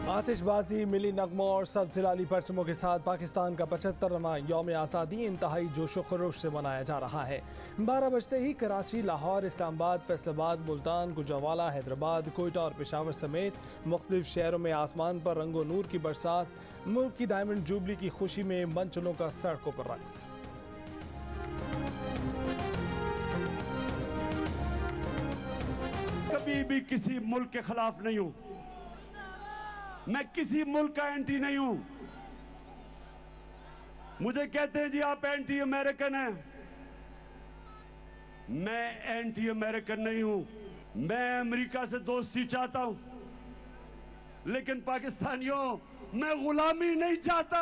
आतिशबाजी, मिली नगमों और सबजिलाली परचमों के साथ पाकिस्तान का 75वां यौम आज़ादी इंतहाई जोशो खरोश से मनाया जा रहा है। 12 बजते ही कराची, लाहौर, इस्लामाबाद, फैसलाबाद, मुल्तान, गुजरावाला, हैदराबाद, कोयटा और पेशावर समेत मुख्तलिफ शहरों में आसमान पर रंगो नूर की बरसात, मुल्क की डायमंड जुबली की खुशी में मंचलों का सड़कों पर रक्स। कभी भी किसी मुल्क के खिलाफ नहीं हूं, मैं किसी मुल्क का एंटी नहीं हूं। मुझे कहते हैं जी आप एंटी अमेरिकन हैं, मैं एंटी अमेरिकन नहीं हूं। मैं अमेरिका से दोस्ती चाहता हूं, लेकिन पाकिस्तानियों मैं गुलामी नहीं चाहता।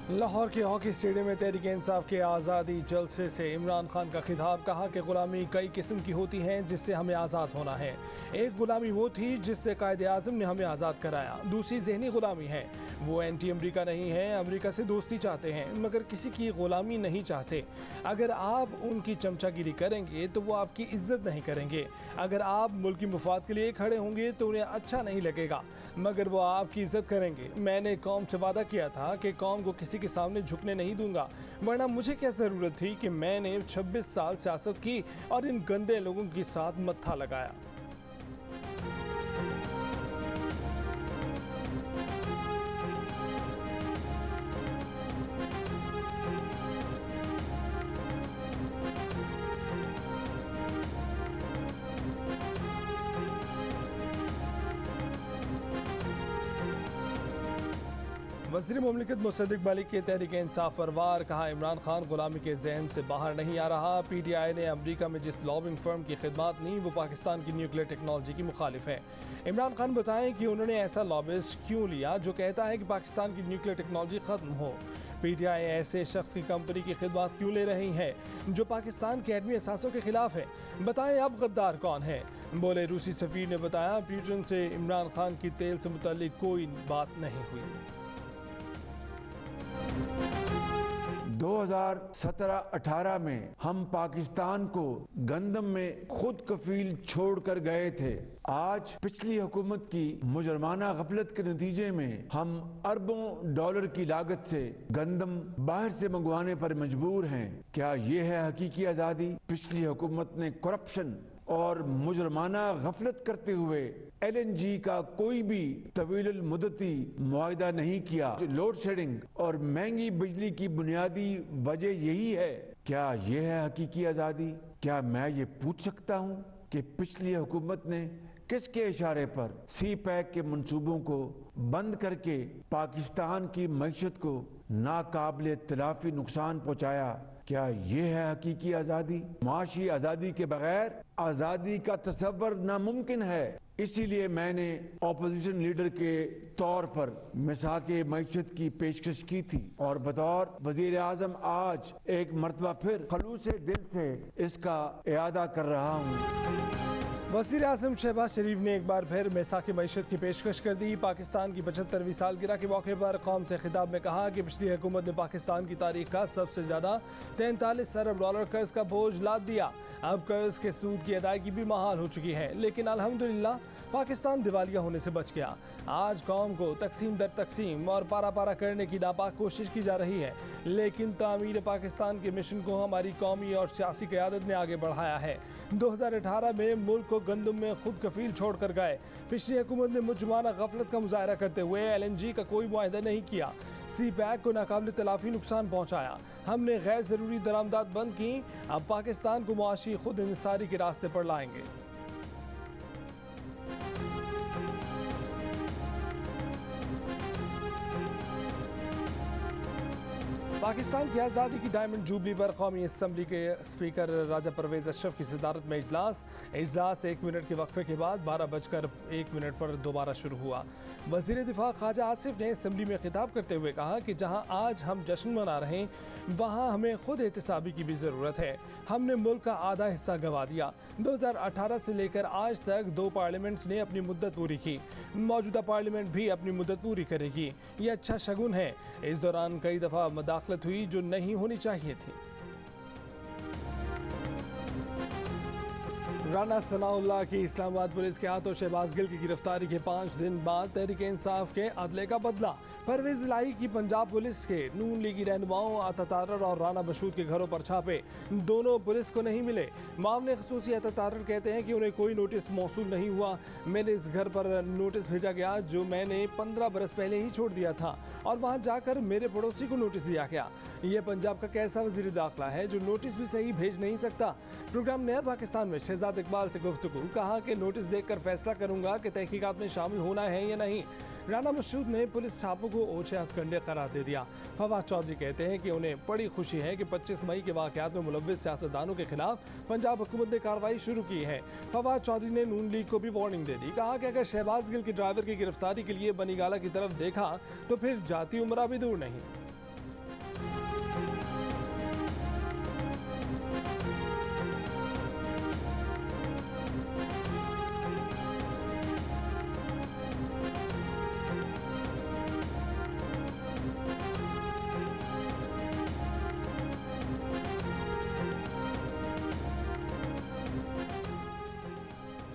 लाहौर के हॉकी स्टेडियम में तहरीक-ए-इंसाफ के आज़ादी जलसे से इमरान खान का खिताब। कहा कि गुलामी कई किस्म की होती हैं जिससे हमें आज़ाद होना है। एक गुलामी वो थी जिससे कायद-ए-आज़म ने हमें आज़ाद कराया, दूसरी ज़हनी गुलामी है। वो एंटी अमरीका नहीं है, अमरीका से दोस्ती चाहते हैं मगर किसी की गुलामी नहीं चाहते। अगर आप उनकी चमचागिरी करेंगे तो वो आपकी इज्जत नहीं करेंगे। अगर आप मुल्क की मुफाद के लिए खड़े होंगे तो उन्हें अच्छा नहीं लगेगा, मगर वो आपकी इज्जत करेंगे। मैंने कौम से वादा किया था कि कौम को किसी के सामने झुकने नहीं दूंगा, वरना मुझे क्या ज़रूरत थी कि मैंने 26 साल सियासत की और इन गंदे लोगों के साथ मत्था लगाया। वज़ीर मुमलिकत मुसद्दिक मलिक के तहरीक-ए-इंसाफ पर वार। कहा इमरान खान गुलामी के जहन से बाहर नहीं आ रहा। PTI ने अमरीका में जिस लॉबिंग फर्म की खिदमत ली वो पाकिस्तान की न्यूक्लियर टेक्नोलॉजी की मुखालिफ है। इमरान खान बताएं कि उन्होंने ऐसा लॉबिस्ट क्यों लिया जो कहता है कि पाकिस्तान की न्यूक्लियर टेक्नोलॉजी ख़त्म हो। PTI ऐसे शख्स की कंपनी की खिदमत क्यों ले रही है जो पाकिस्तान के एटमी असासों के खिलाफ है। बताएं अब गद्दार कौन है। बोले रूसी सफीर ने बताया पुतिन से इमरान खान की तेल से मुतल्लिक कोई बात नहीं हुई। 2017-18 में हम पाकिस्तान को गंदम में खुद कफील छोड़कर गए थे। आज पिछली हुकूमत की मुजरमाना गफलत के नतीजे में हम अरबों डॉलर की लागत से गंदम बाहर से मंगवाने पर मजबूर हैं। क्या ये है हकीकी आज़ादी? पिछली हुकूमत ने करप्शन और मुजरमाना गफलत करते हुए LNG का कोई भी तवील मुद्दती मुआहिदा नहीं किया। लोड शेडिंग और महंगी बिजली की बुनियादी वजह यही है। क्या यह है हकीकी आज़ादी? क्या मैं ये पूछ सकता हूँ कि पिछली हुकूमत ने किसके इशारे पर CPEC के मंसूबों को बंद करके पाकिस्तान की मईशत को नाकाबिले तलाफी नुकसान पहुँचाया? क्या ये है हकीकी आज़ादी? माशी आज़ादी के बगैर आज़ादी का तसव्वुर नामुमकिन है। इसीलिए मैंने ऑपोजिशन लीडर के तौर पर मिसाके मईशत की पेशकश की थी और बतौर वजीर आज़म आज एक मरतबा फिर खलूस दिल से इसका इयादा कर रहा हूँ। वज़ीर आज़म शहबाज शरीफ ने एक बार फिर मिसाक मईशत की पेशकश कर दी। पाकिस्तान की 75वीं सालगिरह के मौके पर कौम से खिताब में कहा कि पिछली हुकूमत ने पाकिस्तान की तारीख का सबसे ज़्यादा 43 अरब डॉलर कर्ज का बोझ लाद दिया। अब कर्ज के सूद की अदायगी भी महाल हो चुकी है, लेकिन अल्हम्दुलिल्लाह पाकिस्तान दिवालिया होने से बच गया। आज कौम को तकसीम दर तकसीम और पारा पारा करने की नापाक कोशिश की जा रही है, लेकिन तामीर पाकिस्तान के मिशन को हमारी कौमी और सियासी क़यादत ने आगे बढ़ाया है। 2018 में मुल्क को गंदम में खुद कफील छोड़ कर गए। पिछली हुकूमत ने मुजरमाना गफलत का मुजाहरा करते हुए LNG का कोई मुआहिदा नहीं किया। CPEC को नाकाबिले तलाफी नुकसान पहुँचाया। हमने गैर ज़रूरी दरामदात बंद की। अब पाकिस्तान को मुआशी खुद इंसारी के रास्ते पर लाएंगे। पाकिस्तान की आज़ादी की डायमंड जुबली पर कौमी असम्बली के स्पीकर राजा परवेज़ अशरफ की सदारत में इजलास 1 मिनट के वक्फे के बाद 12:01 पर दोबारा शुरू हुआ। वज़ीर दिफा ख्वाजा आसिफ ने असम्बली में खिताब करते हुए कहा कि जहां आज हम जश्न मना रहे हैं वहां हमें खुद एहतसाबी की भी ज़रूरत है। हमने मुल्क का आधा हिस्सा गंवा दिया। 2018 से लेकर आज तक 2 पार्लियामेंट्स ने अपनी मुद्दत पूरी की। मौजूदा पार्लियामेंट भी अपनी मुद्दत पूरी करेगी। ये अच्छा शगुन है। इस दौरान कई दफ़ा मदाखलत हुई जो नहीं होनी चाहिए थी। राना सनाउल्लाह की इस्लामाबाद पुलिस के हाथों शहबाज गिल की गिरफ्तारी के 5 दिन बाद तहरीक इंसाफ के अदले का बदला। परवेज इलाही की पंजाब पुलिस के नून लीगी रहनुमाओं आता तारर और राना मशहूद के घरों पर छापे, दोनों पुलिस को नहीं मिले। मामले खसूसी आता तारर कहते हैं कि उन्हें कोई नोटिस मौसूल नहीं हुआ। मैंने इस घर पर नोटिस भेजा गया जो मैंने 15 बरस पहले ही छोड़ दिया था और वहाँ जाकर मेरे पड़ोसी को नोटिस दिया गया। ये पंजाब का कैसा वजीर दाखिला है जो नोटिस भी सही भेज नहीं सकता। प्रोग्राम नया पाकिस्तान में शहजाद इकबाल से गुफ्तगू, कहा कि नोटिस देखकर फैसला करूंगा कि तहकीकात में शामिल होना है या नहीं। राना मशहूद ने पुलिस छापों को ओछे हथकंडे करार दे दिया। फवाद चौधरी कहते हैं कि उन्हें बड़ी खुशी है कि 25 मई के वाकयात में मुलव्विस सियासतदानों के खिलाफ पंजाब हुकूमत ने कार्रवाई शुरू की है। फवाद चौधरी ने नून लीग को भी वार्निंग दे दी, कहा कि अगर शहबाज गिल के ड्राइवर की गिरफ्तारी के लिए बनीगाला की तरफ देखा तो फिर जाती उमरा भी दूर नहीं।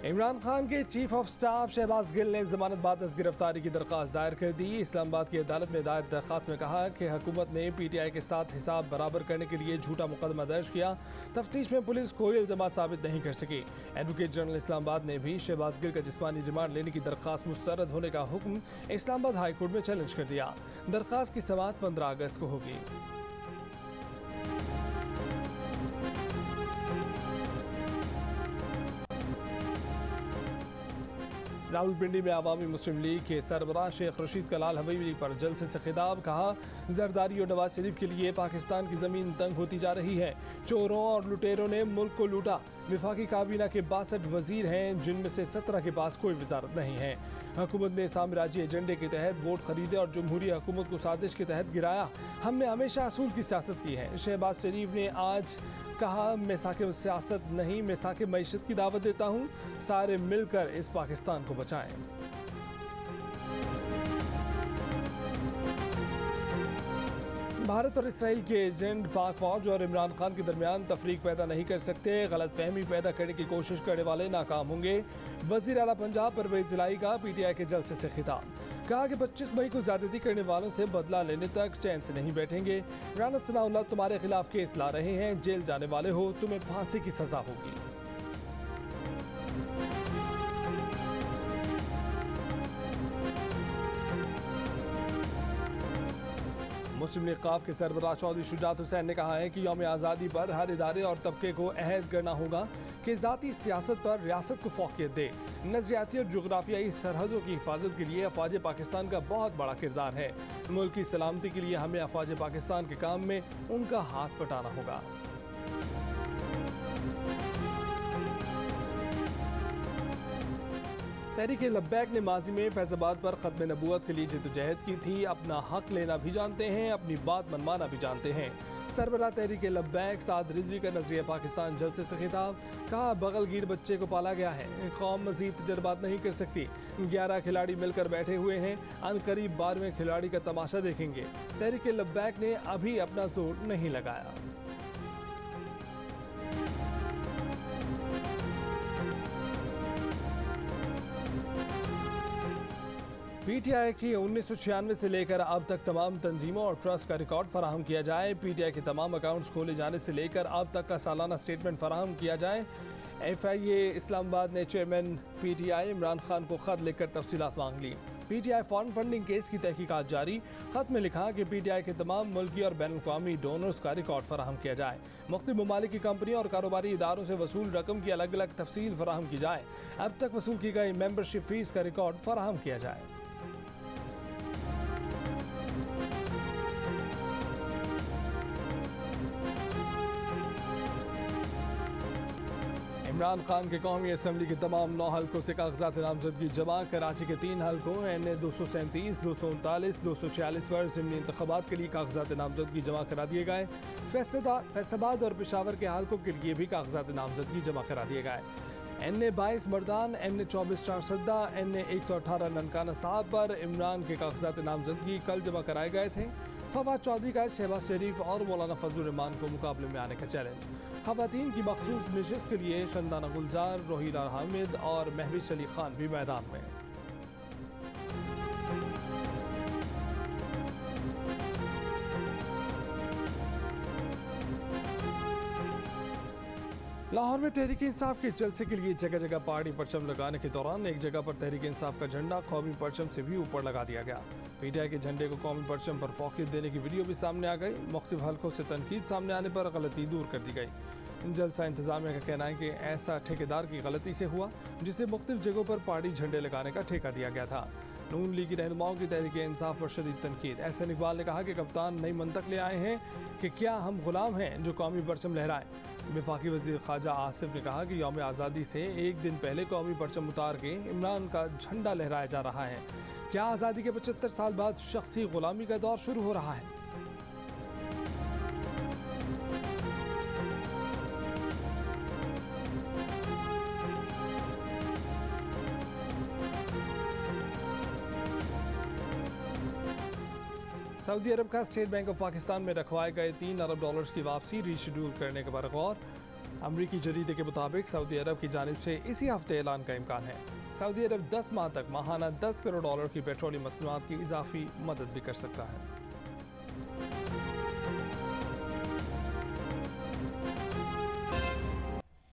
इमरान खान के chief of staff Shahbaz Gill ने जमानत बाद गिरफ्तारी की दरख्वास्त दायर कर दी। इस्लामाबाद की अदालत में दायर दरख्वास्त में कहा कि हुकूमत ने PTI के साथ हिसाब बराबर करने के लिए झूठा मुकदमा दर्ज किया। तफ्तीश में पुलिस कोई इल्जामात साबित नहीं कर सकी। एडवोकेट जनरल इस्लामाबाद ने भी शहबाज गिल का जिस्मानी रिमांड लेने की दरख्वास्त मुस्तरद होने का हुक्म इस्लामाबाद हाई कोर्ट में चैलेंज कर दिया। दरख्वास्त की समाअत 15 अगस्त को होगी। रावलपिंडी में अवामी मुस्लिम लीग के सरबराह शेख रशीद कलाल हवेली पर जलसे से खिताब, कहा जरदारी और नवाज शरीफ के लिए पाकिस्तान की ज़मीन तंग होती जा रही है। चोरों और लुटेरों ने मुल्क को लूटा। विफाकी काबीना के 62 वजीर हैं जिनमें से 17 के पास कोई वजारत नहीं है। हुकूमत ने साम्राज्य एजेंडे के तहत वोट खरीदे और जमहूरी हुकूमत को साजिश के तहत गिराया। हमने हमेशा असूल की सियासत की है। शहबाज शरीफ ने आज कहा, मैं साके सियासत नहीं, मैं साके मईशत की दावत देता हूँ। सारे मिलकर इस पाकिस्तान को बचाएं। भारत और इसराइल के एजेंट पाक फौज और इमरान खान के दरमियान तफरीक पैदा नहीं कर सकते। गलत फहमी पैदा करने की कोशिश करने वाले नाकाम होंगे। वजीर आला पंजाब परवेज इलाही का PTI के जलसे से खिताब, कहा कि 25 मई को ज्यादती करने वालों से बदला लेने तक चैन से नहीं बैठेंगे। राना सनाउल्लाह तुम्हारे खिलाफ केस ला रहे हैं, जेल जाने वाले हो, तुम्हें फांसी की सजा होगी। मुस्लिम लीग काफ के सरबराह चौधरी शुजात हुसैन ने कहा है कि यौम आज़ादी पर हर इदारे और तबके को अहद करना होगा कि ज़ाती सियासत पर रियासत को फौकियत दे। नज़रियाती और जोग्राफियाई सरहदों की हिफाजत के लिए अफवाज पाकिस्तान का बहुत बड़ा किरदार है। मुल्क की सलामती के लिए हमें अफवाज पाकिस्तान के काम में उनका हाथ बटाना होगा। तहरीक लब्बैक ने माजी में फैज़ाबाद पर ख़त्म नबूवत के लिए जद्दोजहद की थी। अपना हक लेना भी जानते हैं, अपनी बात मनवाना भी जानते हैं। सरबराह तहरीक लब्बैक साद रिजवी का नजरिया पाकिस्तान जलसे से खिताब, कहा बगलगीर बच्चे को पाला गया है, कौम मजीद तजर्बात नहीं कर सकती। 11 खिलाड़ी मिलकर बैठे हुए हैं, अनकरीब 12वें खिलाड़ी का तमाशा देखेंगे। तहरीक लब्बैक ने अभी अपना जोर नहीं लगाया। PTI की 1996 से लेकर अब तक तमाम तंजीमों और ट्रस्ट का रिकॉर्ड फराहम किया जाए। PTI के तमाम अकाउंट्स खोले जाने से लेकर अब तक का सालाना स्टेटमेंट फराहम किया जाए। FIA इस्लामाबाद ने चेयरमैन PTI इमरान खान को खत लिखकर तफसीलात मांग ली। PTI फॉरेन फंडिंग केस की तहकीकात जारी। खत में लिखा कि PTI के तमाम मुल्की और बैन अवी डोनर्स का रिकॉर्ड फराहम किया जाए। मुख्तलिफ ममालिक की कंपनी और कारोबारी इदारों से वसूल रकम की अलग अलग तफसील फराहम की जाए। अब तक वसूल की गई मेंबरशिप फीस का रिकॉर्ड फराहम किया जाए। इमरान खान के कौमी असम्बली के तमाम 9 हल्कों से कागजात नामजदगी जमा। कराची के 3 हल्कों NA 237, 239, 246 पर ज़िमनी इंतखाबात के लिए कागजात नामजदगी जमा करा दिए गए। फैसलाबाद और पेशावर के हल्कों के लिए भी कागजात नामजदगी जमा करा दिए गए। NA-22 Mardan, NA-24 Charsadda, NA-118 Nankana साहब पर इमरान के कागजात नामजदगी कल जमा कराए गए थे। फवाद चौधरी का शहबाज शरीफ और मौलाना फजलुर रहमान को मुकाबले में आने का चैलेंज। खवातीन की मखसूस नशिस्त के लिए शंदाना गुलजार, रोहिला हामिद और महविश अली खान भी मैदान में। लाहौर में तहरीक इंसाफ के जलसे के लिए जगह जगह पहाड़ी परचम लगाने के दौरान एक जगह पर तहरीक इंसाफ का झंडा कौमी परचम से भी ऊपर लगा दिया गया। पीटीआई के झंडे को कौमी परचम पर फौकियत देने की वीडियो भी सामने आ गई। मुख्तलिफ हलकों से तनकीद सामने आने पर गलती दूर कर दी गई। जलसा इंतजामिया का कहना है कि ऐसा ठेकेदार की गलती से हुआ जिसे मुख्तलिफ जगहों पर पहाड़ी झंडे लगाने का ठेका दिया गया था। नून लीगी रहनुमाओं की तहरीक इंसाफ पर शदीद तनकीद। एहसन इकबाल ने कहा कि कप्तान नई मंतक ले आए हैं कि क्या हम गुलाम हैं जो कौमी परचम लहराएं। वफाकी वज़ीर ख्वाजा आसिफ ने कहा कि यौम आज़ादी से एक दिन पहले कौमी परचम उतार के इमरान का झंडा लहराया जा रहा है। क्या आज़ादी के 75 साल बाद शख्सी गुलामी का दौर शुरू हो रहा है? सऊदी अरब का स्टेट बैंक ऑफ पाकिस्तान में रखवाए गए 3 अरब डॉलर्स की वापसी रीशेड्यूल करने के पर गौर। अमरीकी जरीदे के मुताबिक सऊदी अरब की जानिब से इसी हफ्ते ऐलान का इम्कान है। सऊदी अरब 10 माह तक माहाना 10 करोड़ डॉलर की पेट्रोलियम मसनूआत की इजाफी मदद भी कर सकता है।